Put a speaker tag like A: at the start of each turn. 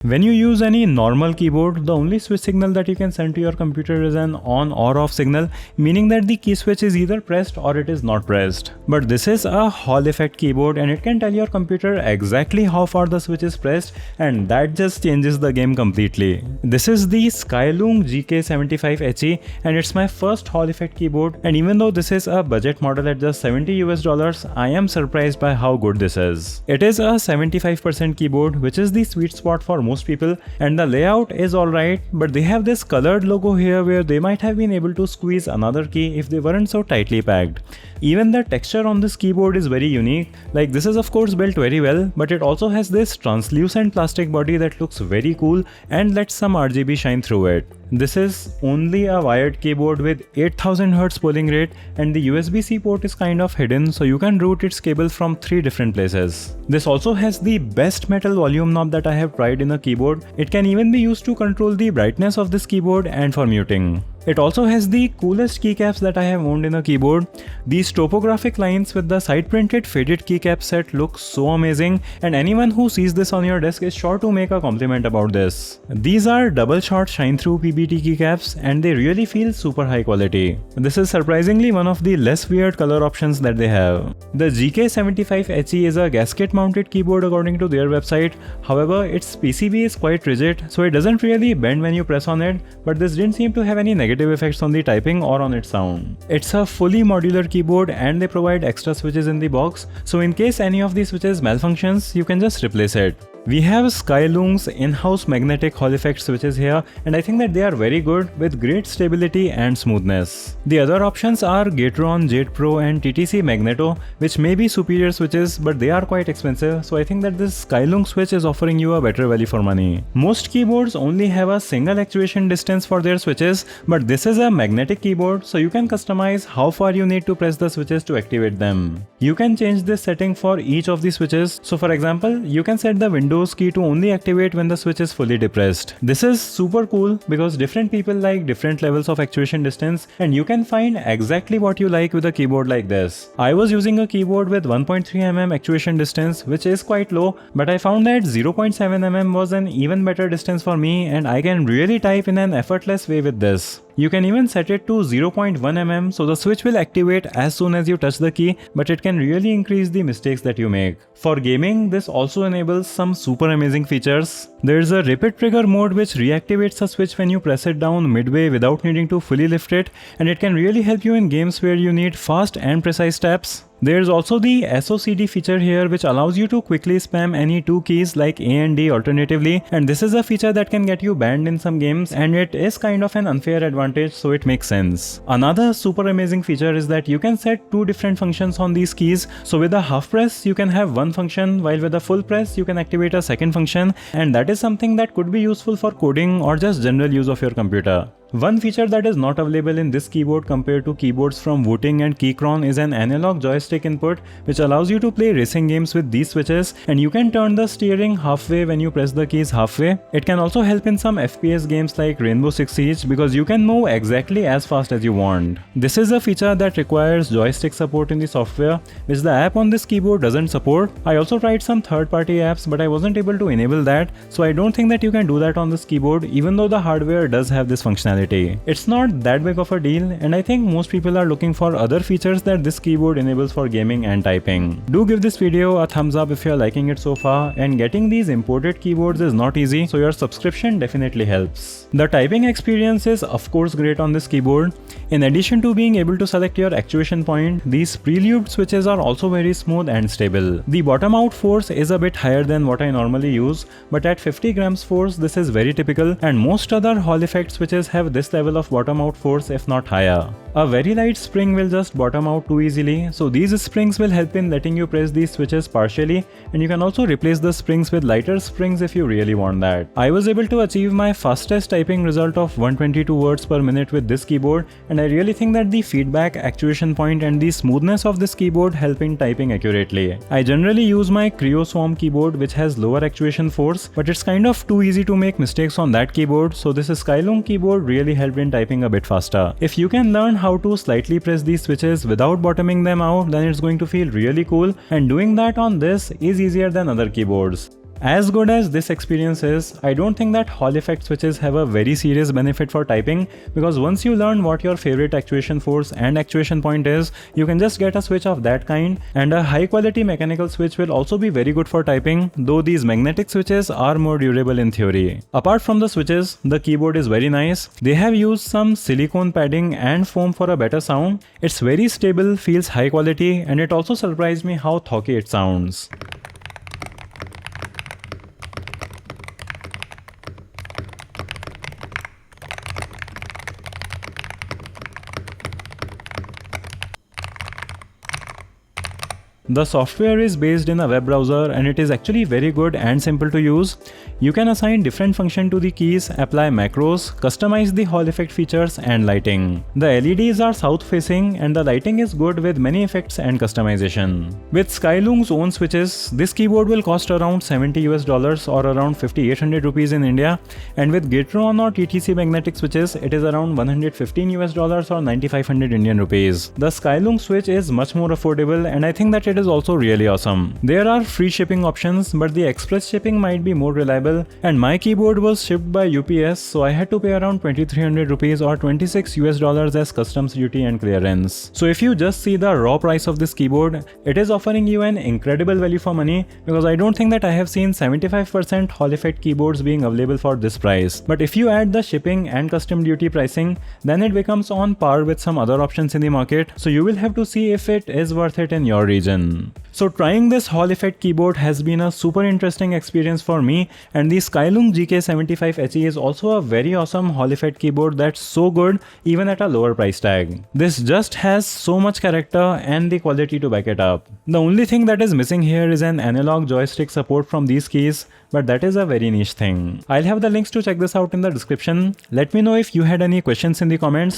A: When you use any normal keyboard, the only switch signal that you can send to your computer is an on or off signal, meaning that the key switch is either pressed or it is not pressed. But this is a Hall effect keyboard and it can tell your computer exactly how far the switch is pressed, and that just changes the game completely. This is the Skyloong GK75 HE and it's my first Hall effect keyboard, and even though this is a budget model at just $70 I am surprised by how good this is. It is a 75% keyboard, which is the sweet spot for most people, and the layout is alright, but they have this colored logo here where they might have been able to squeeze another key if they weren't so tightly packed. Even the texture on this keyboard is very unique. Like, this is of course built very well, but it also has this translucent plastic body that looks very cool and lets some RGB shine through it. This is only a wired keyboard with 8000 Hz polling rate, and the USB-C port is kind of hidden, so you can route its cable from 3 different places. This also has the best metal volume knob that I have tried in a keyboard. It can even be used to control the brightness of this keyboard and for muting. It also has the coolest keycaps that I have owned in a keyboard. These topographic lines with the side printed faded keycap set look so amazing, and anyone who sees this on your desk is sure to make a compliment about this. These are double shot shine through PBT keycaps and they really feel super high quality. This is surprisingly one of the less weird color options that they have. The GK75 HE is a gasket mounted keyboard according to their website. However, its PCB is quite rigid, so it doesn't really bend when you press on it, but this didn't seem to have any negative effects on the typing or on its sound. It's a fully modular keyboard and they provide extra switches in the box, so in case any of these switches malfunctions, you can just replace it. We have Skyloong's in-house magnetic Hall effect switches here, and I think that they are very good with great stability and smoothness. The other options are Gateron, Jade Pro and TTC Magneto, which may be superior switches, but they are quite expensive, so I think that this Skyloong switch is offering you a better value for money. Most keyboards only have a single actuation distance for their switches, but this is a magnetic keyboard, so you can customize how far you need to press the switches to activate them. You can change this setting for each of the switches, so for example, you can set the Windows key to only activate when the switch is fully depressed. This is super cool because different people like different levels of actuation distance, and you can find exactly what you like with a keyboard like this. I was using a keyboard with 1.3 mm actuation distance, which is quite low, but I found that 0.7 mm was an even better distance for me, and I can really type in an effortless way with this. You can even set it to 0.1 mm, so the switch will activate as soon as you touch the key, but it can really increase the mistakes that you make. For gaming, this also enables some super amazing features. There's a rapid trigger mode which reactivates a switch when you press it down midway without needing to fully lift it, and it can really help you in games where you need fast and precise taps. There's also the SOCD feature here, which allows you to quickly spam any two keys like A and D alternatively, and this is a feature that can get you banned in some games, and it is kind of an unfair advantage, so it makes sense. Another super amazing feature is that you can set 2 different functions on these keys, so with a half press you can have one function, while with a full press you can activate a second function, and that is something that could be useful for coding or just general use of your computer. One feature that is not available in this keyboard compared to keyboards from Wooting and Keychron is an analog joystick input, which allows you to play racing games with these switches, and you can turn the steering halfway when you press the keys halfway. It can also help in some FPS games like Rainbow Six Siege because you can move exactly as fast as you want. This is a feature that requires joystick support in the software, which the app on this keyboard doesn't support. I also tried some third-party apps, but I wasn't able to enable that, so I don't think that you can do that on this keyboard, even though the hardware does have this functionality. It's not that big of a deal, and I think most people are looking for other features that this keyboard enables for gaming and typing. Do give this video a thumbs up if you're liking it so far, and getting these imported keyboards is not easy, so your subscription definitely helps. The typing experience is of course great on this keyboard. In addition to being able to select your actuation point, these pre-lubed switches are also very smooth and stable. The bottom out force is a bit higher than what I normally use, but at 50 grams force this is very typical, and most other Hall effect switches have this level of bottom out force if not higher. A very light spring will just bottom out too easily, so these springs will help in letting you press these switches partially, and you can also replace the springs with lighter springs if you really want that. I was able to achieve my fastest typing result of 122 words per minute with this keyboard, and I really think that the feedback, actuation point and the smoothness of this keyboard help in typing accurately. I generally use my Creo Swarm keyboard which has lower actuation force, but it's kind of too easy to make mistakes on that keyboard, so this Skyloong keyboard really helped in typing a bit faster. If you can learn how to slightly press these switches without bottoming them out, then it's going to feel really cool, and doing that on this is easier than other keyboards. As good as this experience is, I don't think that Hall effect switches have a very serious benefit for typing, because once you learn what your favorite actuation force and actuation point is, you can just get a switch of that kind, and a high quality mechanical switch will also be very good for typing, though these magnetic switches are more durable in theory. Apart from the switches, the keyboard is very nice. They have used some silicone padding and foam for a better sound. It's very stable, feels high quality, and it also surprised me how talky it sounds. The software is based in a web browser and it is actually very good and simple to use. You can assign different functions to the keys, apply macros, customize the Hall effect features and lighting. The LEDs are south facing and the lighting is good with many effects and customization. With Skyloong's own switches, this keyboard will cost around $70 or around 5800 rupees in India, and with Gateron or TTC magnetic switches, it is around $115 or 9500 Indian rupees. The Skyloong switch is much more affordable and I think that it is also really awesome. There are free shipping options, but the express shipping might be more reliable, and my keyboard was shipped by UPS, so I had to pay around 2300 rupees or $26 as customs duty and clearance. So if you just see the raw price of this keyboard, it is offering you an incredible value for money, because I don't think that I have seen 75% Hall effect keyboards being available for this price. But if you add the shipping and custom duty pricing, then it becomes on par with some other options in the market, so you will have to see if it is worth it in your region. So trying this Hall effect keyboard has been a super interesting experience for me, and the Skyloong GK75 HE is also a very awesome Hall effect keyboard that's so good even at a lower price tag. This just has so much character and the quality to back it up. The only thing that is missing here is an analog joystick support from these keys, but that is a very niche thing. I'll have the links to check this out in the description. Let me know if you had any questions in the comments.